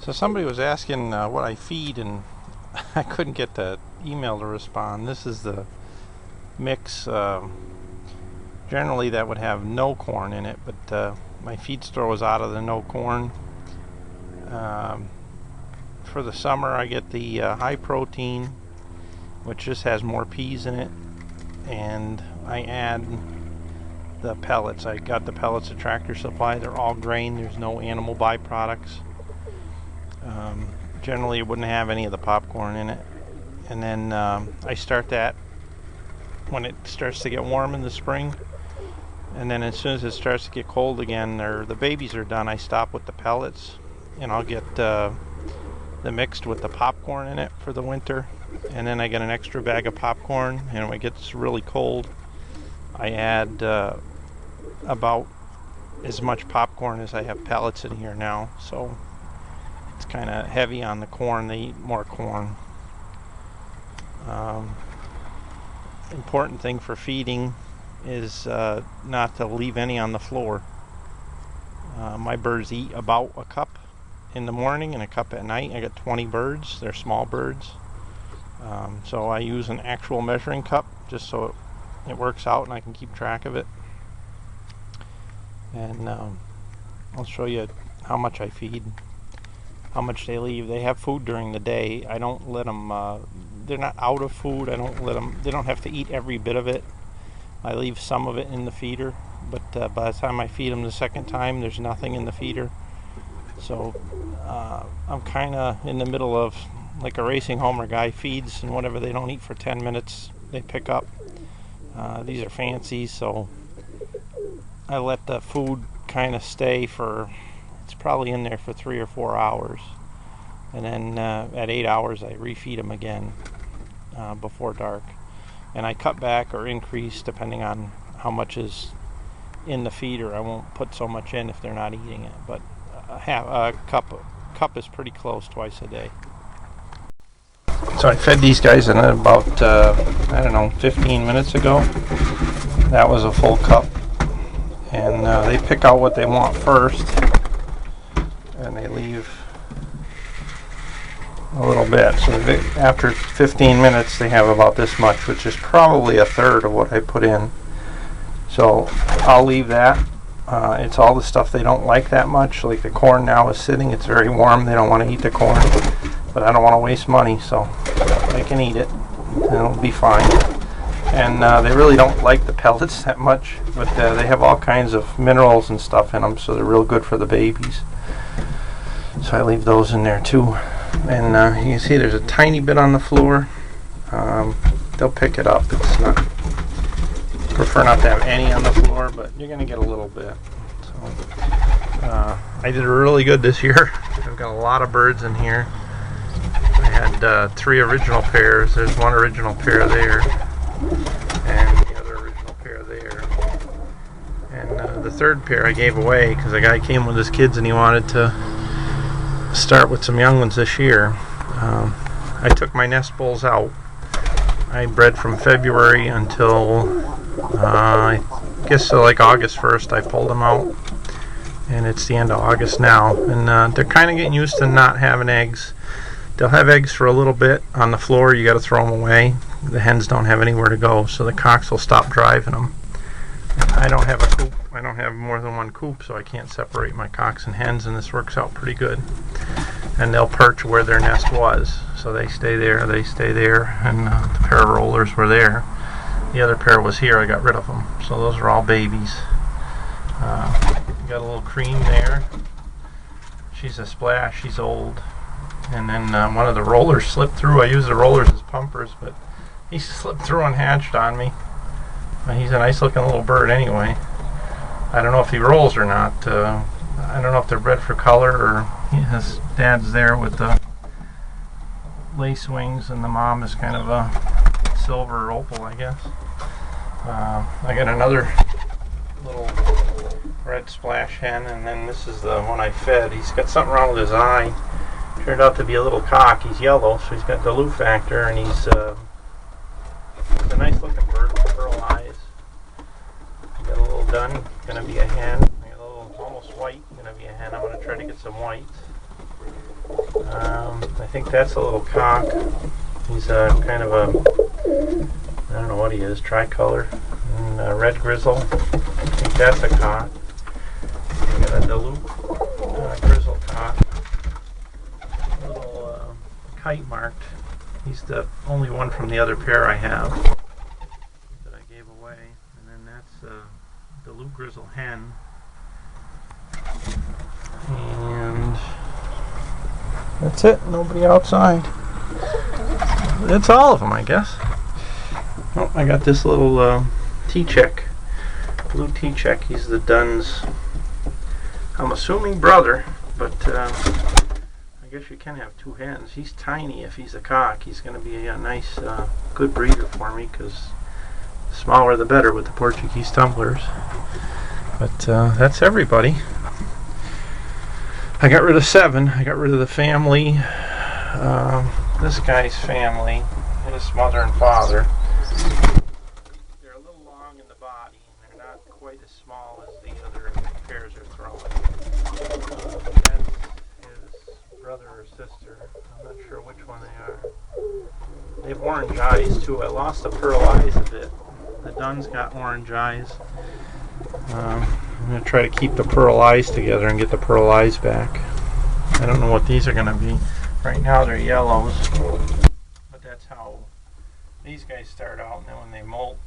So somebody was asking what I feed, and I couldn't get the email to respond. This is the mix. Generally that would have no corn in it, but my feed store was out of the no corn. For the summer I get the high protein, which just has more peas in it, and I add the pellets. I got the pellets at Tractor Supply. They're all grain. There's no animal byproducts. Generally it wouldn't have any of the popcorn in it. And then I start that when it starts to get warm in the spring, and then as soon as it starts to get cold again, or the babies are done, I stop with the pellets, and I'll get the mixed with the popcorn in it for the winter. And then I get an extra bag of popcorn, and when it gets really cold I add about as much popcorn as I have pellets in here now. So it's kind of heavy on the corn. They eat more corn. Important thing for feeding is not to leave any on the floor. My birds eat about a cup in the morning and a cup at night. I got 20 birds. They're small birds. So I use an actual measuring cup just so it works out and I can keep track of it. And I'll show you how much I feed, how much they leave. They have food during the day. I don't let them, they're not out of food. I don't let them, they don't have to eat every bit of it. I leave some of it in the feeder, but by the time I feed them the second time, there's nothing in the feeder. So I'm kind of in the middle of like a racing homer. Guy feeds, and whatever they don't eat for 10 minutes, they pick up. These are fancies, so I let the food kind of stay for, it's probably in there for 3 or 4 hours. And then at 8 hours I refeed them again before dark. And I cut back or increase depending on how much is in the feeder. I won't put so much in if they're not eating it, but a cup is pretty close twice a day. So I fed these guys in about I don't know, 15 minutes ago. That was a full cup, and they pick out what they want first, and they leave a little bit. So after 15 minutes they have about this much, which is probably a third of what I put in. So I'll leave that. It's all the stuff they don't like that much. Like the corn now is sitting, it's very warm, they don't want to eat the corn, but I don't want to waste money, so they can eat it and it'll be fine. And they really don't like the pellets that much, but they have all kinds of minerals and stuff in them, so they're real good for the babies. So I leave those in there too. And you can see there's a tiny bit on the floor. They'll pick it up. It's not, prefer not to have any on the floor, but you're going to get a little bit. So I did really good this year. I've got a lot of birds in here. I had 3 original pairs. There's 1 original pair there, and the other original pair there. And the 3rd pair I gave away because a guy came with his kids and he wanted to start with some young ones this year. I took my nest bulls out. I bred from February until I guess like August 1st. I pulled them out, and it's the end of August now, and they're kind of getting used to not having eggs. They'll have eggs for a little bit on the floor. You got to throw them away. The hens don't have anywhere to go, so the cocks will stop driving them. I don't have a coop. I don't have more than 1 coop, so I can't separate my cocks and hens, and this works out pretty good. And they'll perch where their nest was, so they stay there, and the pair of rollers were there. The other pair was here. I got rid of them, so those are all babies. Got a little cream there. She's a splash. She's old. And then one of the rollers slipped through. I use the rollers as pumpers, but he slipped through and hatched on me. He's a nice looking little bird anyway. I don't know if he rolls or not. I don't know if they're bred for color, or his dad's there with the lace wings and the mom is kind of a silver or opal, I guess. I got another little red splash hen, and then this is the one I fed. He's got something wrong with his eye. Turned out to be a little cock. He's yellow, so he's got the dilute factor, and he's a nice looking bird with pearl eyes. I got a little dun, gonna be a hen. I got a little almost white, gonna be a hen. I'm gonna try to get some whites. I think that's a little cock. He's kind of a, I don't know what he is, tricolor. And red grizzle. I think that's a cock. We got a Duluth grizzle cock. Little kite marked. He's the only one from the other pair I have that I gave away. And then that's Duluth grizzle hen. And that's it. Nobody outside. That's all of them, I guess. Oh, I got this little T-check. Blue T-check. He's the Dunn's, I'm assuming, brother, but I guess you can have two hens. He's tiny if he's a cock. He's going to be a nice, good breeder for me, because the smaller the better with the Portuguese tumblers. But that's everybody. I got rid of 7. I got rid of the family. This guy's family, his mother and father. They're a little long in the body, and they're not quite as small as the other pairs are throwing. That's his brother or sister. I'm not sure which one they are. They have orange eyes too. I lost the pearl eyes a bit. The Dunn's got orange eyes. I'm going to try to keep the pearl eyes together and get the pearl eyes back. I don't know what these are going to be. Right now they're yellows, but that's how these guys start out, and then when they molt,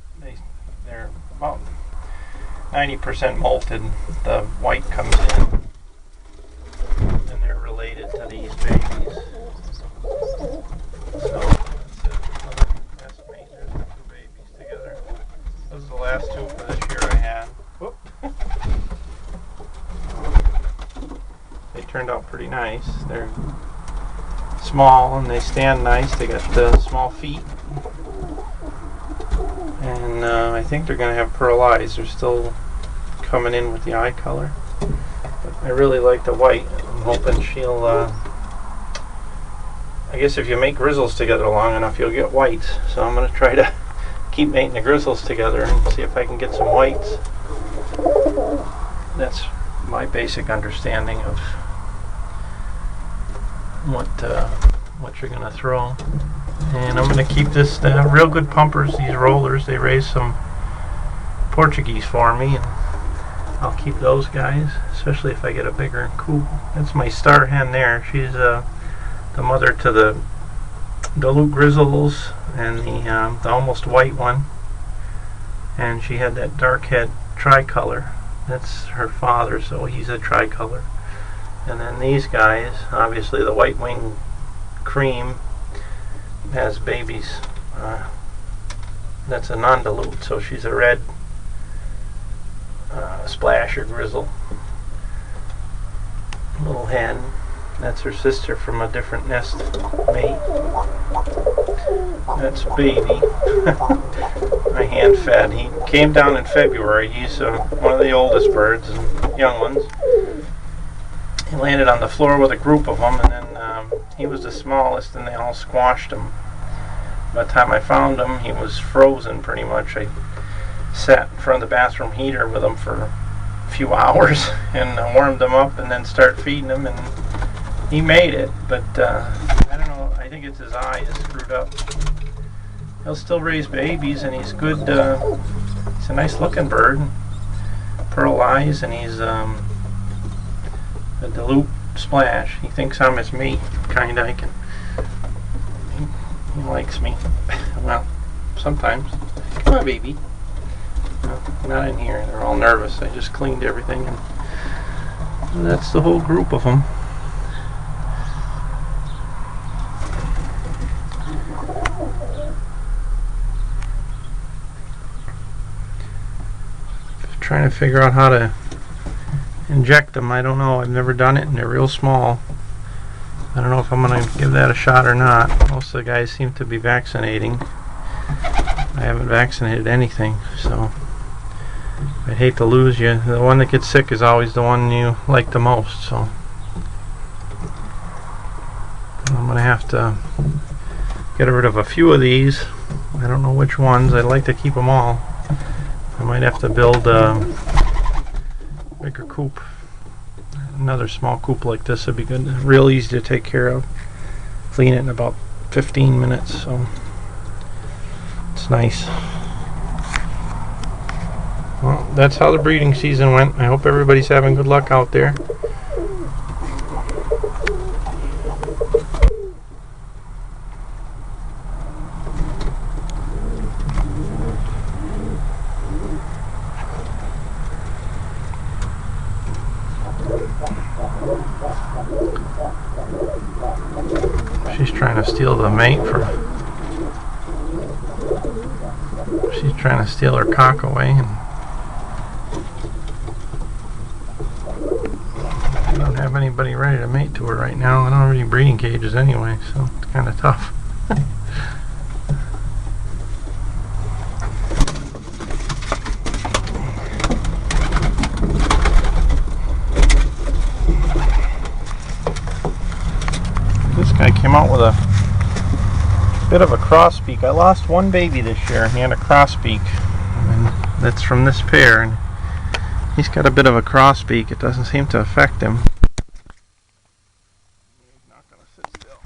they're about 90% molted. The white comes in, and they're related to these babies. So that's it. Another nestmate. There's the 2 babies together. Those are the last 2 for this year I had. Whoop. They turned out pretty nice. They're small and they stand nice. They got the small feet, and I think they're going to have pearl eyes. They're still coming in with the eye color, but I really like the white. I'm hoping she'll I guess if you make grizzles together long enough, you'll get whites. So I'm going to try to keep mating the grizzles together and see if I can get some whites. That's my basic understanding of what you're gonna throw. And I'm gonna keep this real good pumpers, these rollers. They raise some Portuguese for me, and I'll keep those guys, especially if I get a bigger coop. That's my star hen there. She's the mother to the Duluth grizzles and the almost white one, and she had that dark head tricolor. That's her father, so he's a tricolor. And then these guys, obviously the white wing cream has babies. That's a non-Duluth, so she's a red splash or grizzle little hen. That's her sister from a different nest mate. That's baby. I hand fed. He came down in February. He's one of the oldest birds and young ones. He landed on the floor with a group of them, and then he was the smallest, and they all squashed him. By the time I found him, he was frozen pretty much. I sat in front of the bathroom heater with him for a few hours and warmed him up, and then started feeding him, and he made it. But I don't know. I think it's his eye is screwed up. He'll still raise babies, and he's good. He's a nice-looking bird, pearl eyes, and he's a Duluth splash. He thinks I'm his mate, kinda. He likes me. Well, sometimes. Come on, baby. No, not in here. They're all nervous. I just cleaned everything, and that's the whole group of them. Trying to figure out how to inject them. I don't know. I've never done it, and they're real small. I don't know if I'm going to give that a shot or not. Most of the guys seem to be vaccinating. I haven't vaccinated anything, so I'd hate to lose you. The one that gets sick is always the one you like the most, so I'm going to have to get rid of a few of these. I don't know which ones. I'd like to keep them all. I might have to build a bigger coop. another small coop like this would be good. Real easy to take care of. Clean it in about 15 minutes, so it's nice. Well, that's how the breeding season went. I hope everybody's having good luck out there. She's trying to steal the mate she's trying to steal her cock away, and I don't have anybody ready to mate to her right now. I don't have any breeding cages anyway, so it's kind of tough. This guy came out with a bit of a crossbeak. I lost one baby this year. He had a crossbeak, and that's from this pair. And he's got a bit of a crossbeak. It doesn't seem to affect him. He's not going to sit still.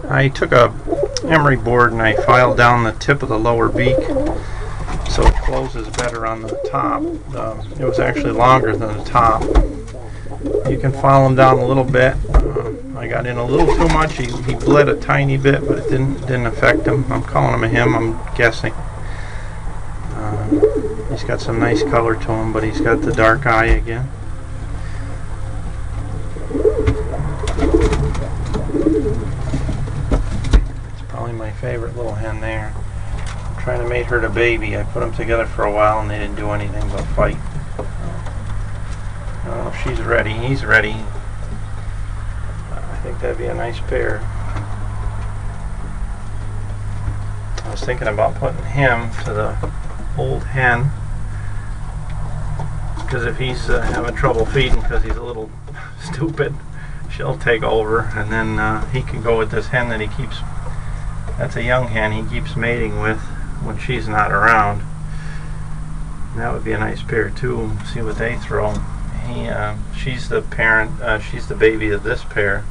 I took a emery board and I filed down the tip of the lower beak so it closes better on the top. It was actually longer than the top. You can file him down a little bit. I got in a little too much. He bled a tiny bit, but it didn't affect him. I'm calling him a him, I'm guessing. He's got some nice color to him, but he's got the dark eye again. It's probably my favorite little hen there. Trying to mate her to baby. I put them together for a while and they didn't do anything but fight. I don't know if she's ready. He's ready. I think that'd be a nice pair. I was thinking about putting him to the old hen, because if he's having trouble feeding because he's a little stupid, she'll take over, and then he can go with this hen that he keeps. That's a young hen he keeps mating with when she's not around. And that would be a nice pair too. See what they throw. She's the parent. She's the baby of this pair.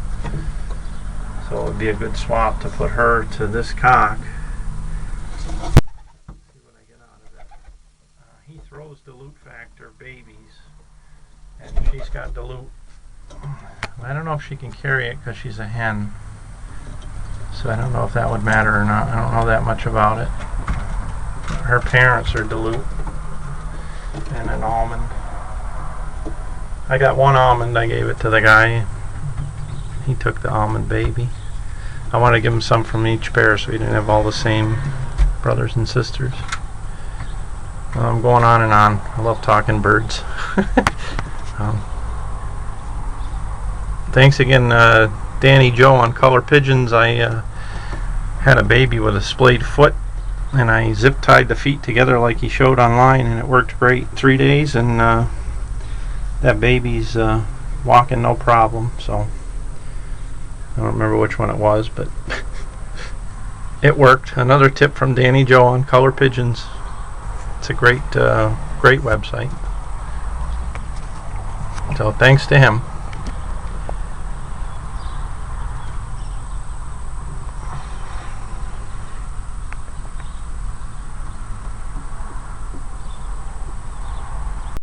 So it would be a good swap to put her to this cock. See what I get out of it. He throws dilute factor babies, and she's got dilute. I don't know if she can carry it because she's a hen. So I don't know if that would matter or not. I don't know that much about it. Her parents are dilute and an almond. I got one almond. I gave it to the guy. He took the almond baby. I want to give him some from each pair so he didn't have all the same brothers and sisters. Well, I'm going on and on. I love talking birds. Thanks again, Danny Joe on Color Pigeons. I had a baby with a splayed foot, and I zip tied the feet together like he showed online, and it worked great. 3 days, and that baby's walking no problem. So I don't remember which one it was, but it worked. Another tip from Danny Joe on Color Pigeons. It's a great website. So thanks to him.